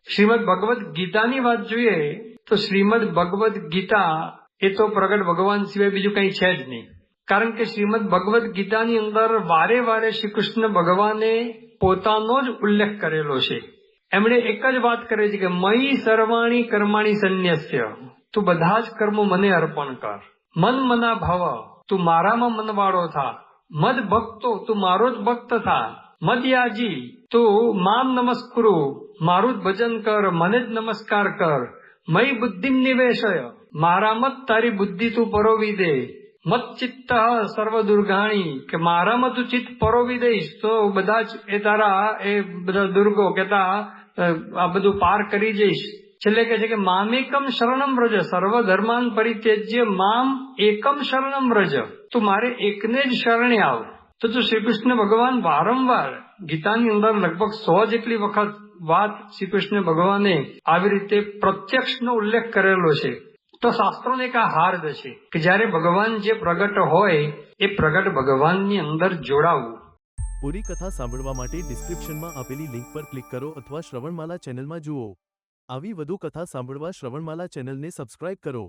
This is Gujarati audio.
શ્રીમદ ભગવદ્ ગીતાની વાત જોઈએ તો શ્રીમદ ભગવદ્ ગીતા એ તો પ્રગટ ભગવાન સિવાય બીજું કંઈ છે જ નહીં. કારણ કે શ્રીમદ ભગવદ્ ગીતાની અંદર વારે વારે શ્રી કૃષ્ણ ભગવાને પોતાનો જ ઉલ્લેખ કરેલો છે. એમણે એક જ વાત કરે છે કે મયી સર્વાણી કર્માણી સંન્યસ્ય, તું બધા જ કર્મો મને અર્પણ કર. મન મના ભવ, તું મારામાં મનવાળો થા. મદ ભક્તો, તું મારો જ ભક્ત થા. મદયાજી, તું મામ નમસ્કુરુ, મારું જ ભજન કર, મને જ નમસ્કાર કર. મયી બુદ્ધિમ નિવેશય, મારામાં જ તારી બુદ્ધિ તું પરોવી દે. મત ચિત્ત સર્વ દુર્ગાણી, કે મારામાં તું ચિત્ત પરોવી દઈશ તો બધા જ એ તારા એ બધા દુર્ગો કેતા આ બધું પાર કરી જઈશ. છેલ્લે કહે છે કે મામેકમ શરણમ વ્રજ, સર્વ ધર્માન પરિત્યજ્ય મામ એકમ શરણમ વ્રજ, તું મારે એકને જ શરણે આવ. તો શ્રી કૃષ્ણ ભગવાન વારંવાર ગીતાની અંદર લગભગ 100 જેટલી વખત વાત શ્રી કૃષ્ણ ભગવાને આવી રીતે પ્રત્યક્ષનો ઉલ્લેખ કરેલો છે. તો શાસ્ત્રોને એક આ હાર્દ છે કે જ્યારે ભગવાન જે પ્રગટ હોય એ પ્રગટ ભગવાનની અંદર જોડાવવું. પૂરી કથા સાંભળવા માટે ડિસ્ક્રિપ્શનમાં આપેલી લિંક પર ક્લિક કરો અથવા શ્રવણમાલા ચેનલમાં જુઓ. આવી વધુ કથા સાંભળવા શ્રવણમાલા ચેનલને સબસ્ક્રાઇબ કરો.